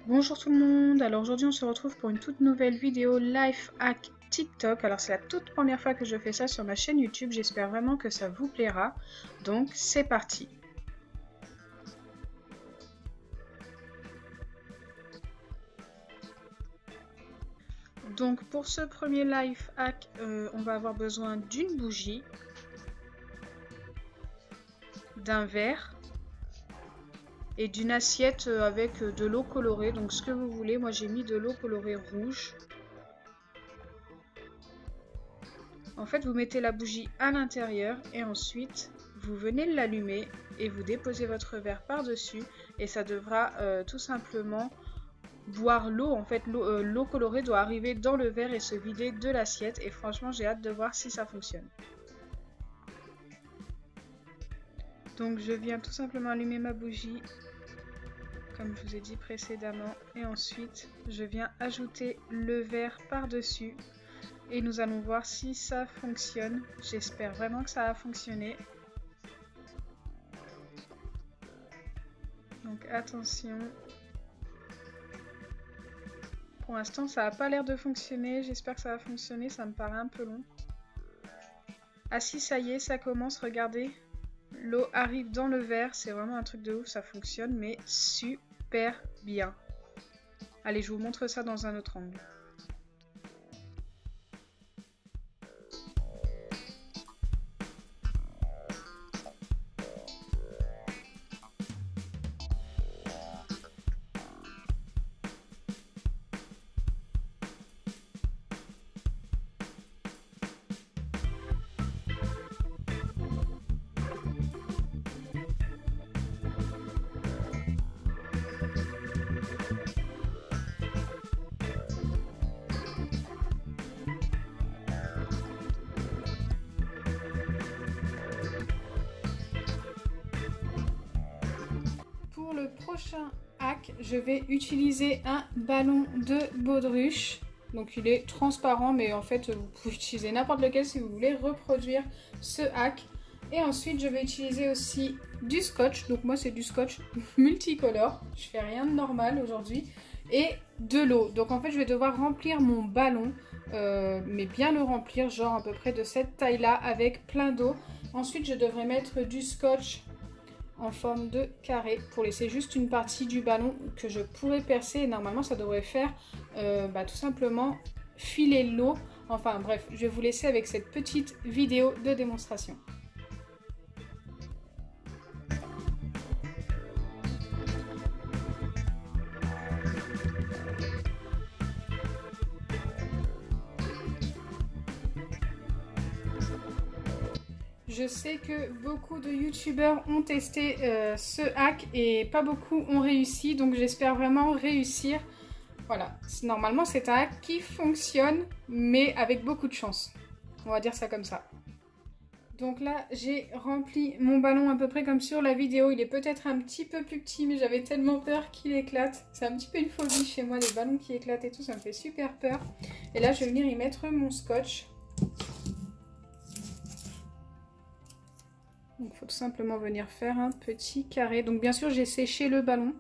Bonjour tout le monde, alors aujourd'hui on se retrouve pour une toute nouvelle vidéo Life Hack TikTok. Alors c'est la toute première fois que je fais ça sur ma chaîne YouTube, j'espère vraiment que ça vous plaira. Donc c'est parti. Donc pour ce premier Life Hack, on va avoir besoin d'une bougie, d'un verre et d'une assiette avec de l'eau colorée, donc ce que vous voulez. Moi j'ai mis de l'eau colorée rouge. En fait, vous mettez la bougie à l'intérieur et ensuite vous venez l'allumer et vous déposez votre verre par-dessus et ça devra tout simplement boire l'eau. En fait, l'eau colorée doit arriver dans le verre et se vider de l'assiette et franchement j'ai hâte de voir si ça fonctionne. Donc je viens tout simplement allumer ma bougie comme je vous ai dit précédemment et ensuite je viens ajouter le verre par-dessus et nous allons voir si ça fonctionne. J'espère vraiment que ça a fonctionné. Donc attention. Pour l'instant ça n'a pas l'air de fonctionner, j'espère que ça va fonctionner, ça me paraît un peu long. Ah si, ça y est, ça commence, regardez. L'eau arrive dans le verre, c'est vraiment un truc de ouf, ça fonctionne, mais super bien. Allez, je vous montre ça dans un autre angle. Pour le prochain hack, je vais utiliser un ballon de baudruche. Donc il est transparent, mais en fait vous pouvez utiliser n'importe lequel si vous voulez reproduire ce hack. Et ensuite je vais utiliser aussi du scotch. Donc moi c'est du scotch multicolore. Je fais rien de normal aujourd'hui. Et de l'eau. Donc en fait je vais devoir remplir mon ballon. Mais bien le remplir, genre à peu près de cette taille là, avec plein d'eau. Ensuite je devrais mettre du scotch en forme de carré pour laisser juste une partie du ballon que je pourrais percer et normalement ça devrait faire tout simplement filer l'eau. Enfin bref, je vais vous laisser avec cette petite vidéo de démonstration. Je sais que beaucoup de youtubeurs ont testé ce hack et pas beaucoup ont réussi, donc j'espère vraiment réussir. Voilà, normalement c'est un hack qui fonctionne, mais avec beaucoup de chance. On va dire ça comme ça. Donc là, j'ai rempli mon ballon à peu près comme sur la vidéo. Il est peut-être un petit peu plus petit, mais j'avais tellement peur qu'il éclate. C'est un petit peu une phobie chez moi, les ballons qui éclatent et tout, ça me fait super peur. Et là, je vais venir y mettre mon scotch. Donc il faut tout simplement venir faire un petit carré. Donc bien sûr j'ai séché le ballon.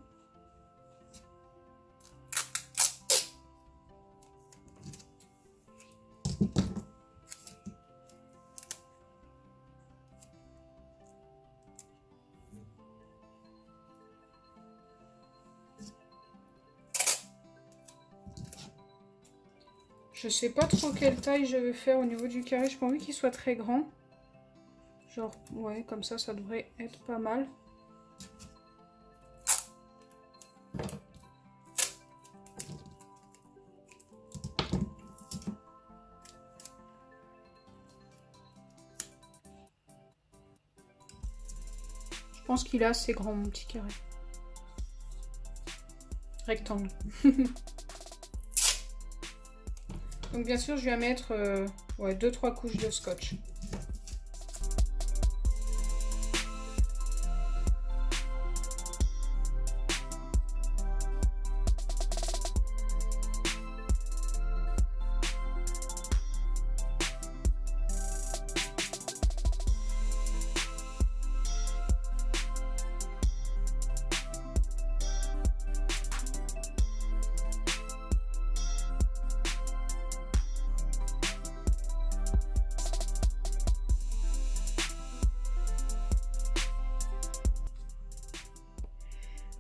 Je sais pas trop quelle taille je vais faire au niveau du carré. J'ai pas envie qu'il soit très grand. Genre, ouais, comme ça devrait être pas mal. Je pense qu'il est assez grand, mon petit carré. Rectangle. Donc bien sûr, je vais mettre 2-3 couches de scotch.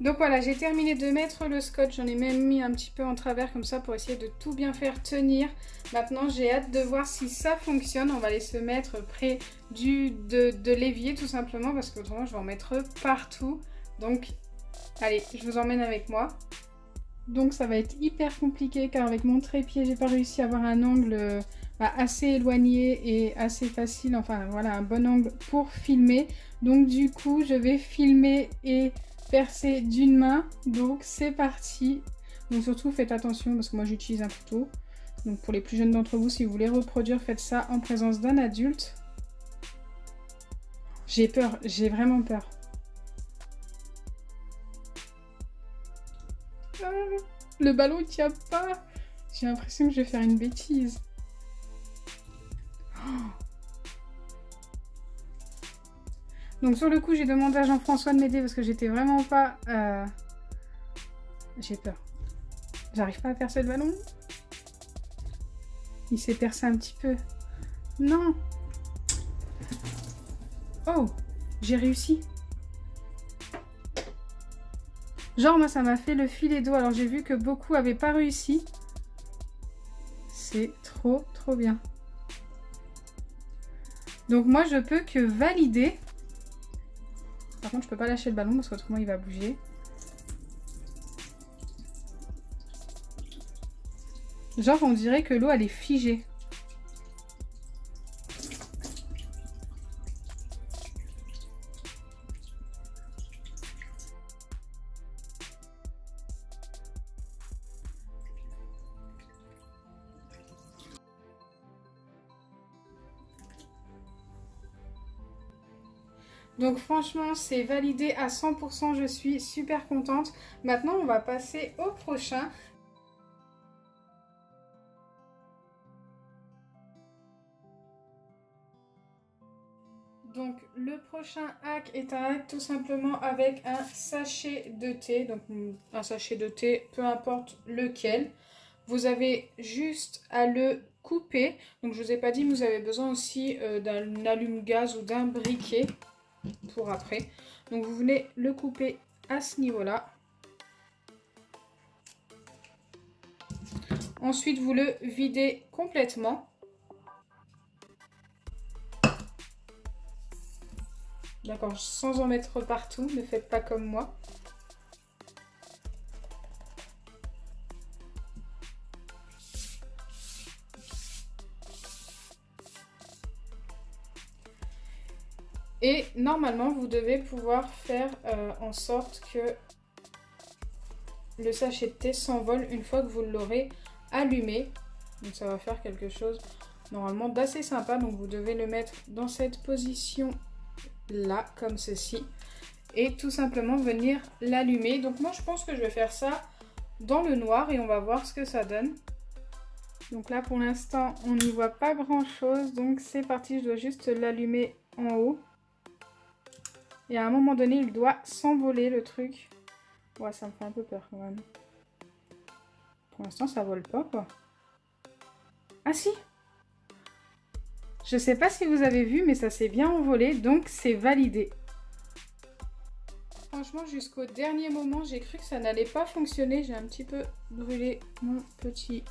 Donc voilà, j'ai terminé de mettre le scotch, j'en ai même mis un petit peu en travers comme ça pour essayer de tout bien faire tenir. Maintenant j'ai hâte de voir si ça fonctionne, on va aller se mettre près de l'évier tout simplement parce qu'autrement je vais en mettre partout. Donc allez, je vous emmène avec moi. Donc ça va être hyper compliqué car avec mon trépied j'ai pas réussi à avoir un angle assez éloigné et assez facile, enfin voilà un bon angle pour filmer. Donc du coup je vais filmer et percer d'une main, donc c'est parti. Donc surtout faites attention parce que moi j'utilise un couteau, donc pour les plus jeunes d'entre vous, si vous voulez reproduire, faites ça en présence d'un adulte. J'ai peur, j'ai vraiment peur. Le ballon il tient pas, j'ai l'impression que je vais faire une bêtise. Donc sur le coup j'ai demandé à Jean-François de m'aider parce que j'étais vraiment pas... J'ai peur. J'arrive pas à percer le ballon. Il s'est percé un petit peu. Non. Oh, j'ai réussi. Genre moi ça m'a fait le filet d'eau. Alors j'ai vu que beaucoup avaient pas réussi. C'est trop bien. Donc moi je peux que valider. Par contre je peux pas lâcher le ballon parce qu'autrement il va bouger. Genre on dirait que l'eau elle est figée. Donc franchement c'est validé à 100%, je suis super contente. Maintenant on va passer au prochain. Donc le prochain hack est un hack tout simplement avec un sachet de thé. Donc un sachet de thé, peu importe lequel. Vous avez juste à le couper. Donc je vous ai pas dit, mais vous avez besoin aussi d'un allume-gaz ou d'un briquet pour après. Donc vous venez le couper à ce niveau-là. Ensuite vous le videz complètement. D'accord, sans en mettre partout, ne faites pas comme moi. Et normalement, vous devez pouvoir faire en sorte que le sachet de thé s'envole une fois que vous l'aurez allumé. Donc ça va faire quelque chose normalement d'assez sympa. Donc vous devez le mettre dans cette position là, comme ceci. Et tout simplement venir l'allumer. Donc moi je pense que je vais faire ça dans le noir et on va voir ce que ça donne. Donc là pour l'instant on n'y voit pas grand chose. Donc c'est parti, je dois juste l'allumer en haut. Et à un moment donné, il doit s'envoler le truc. Ouais, ça me fait un peu peur quand même. Pour l'instant, ça vole pas, quoi. Ah si! Je sais pas si vous avez vu, mais ça s'est bien envolé, donc c'est validé. Franchement, jusqu'au dernier moment, j'ai cru que ça n'allait pas fonctionner. J'ai un petit peu brûlé mon petit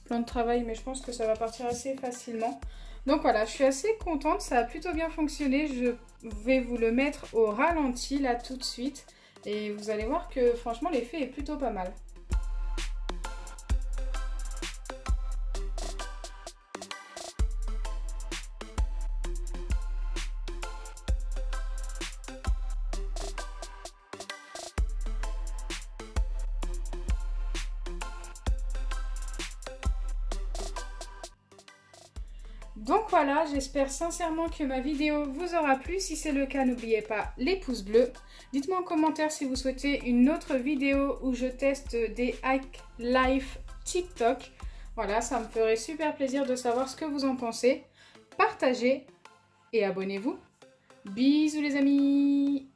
plan de travail, mais je pense que ça va partir assez facilement. Donc voilà, je suis assez contente, ça a plutôt bien fonctionné. Je vais vous le mettre au ralenti là tout de suite. Et vous allez voir que franchement l'effet est plutôt pas mal. Donc voilà, j'espère sincèrement que ma vidéo vous aura plu. Si c'est le cas, n'oubliez pas les pouces bleus. Dites-moi en commentaire si vous souhaitez une autre vidéo où je teste des hacks live TikTok. Voilà, ça me ferait super plaisir de savoir ce que vous en pensez. Partagez et abonnez-vous. Bisous les amis!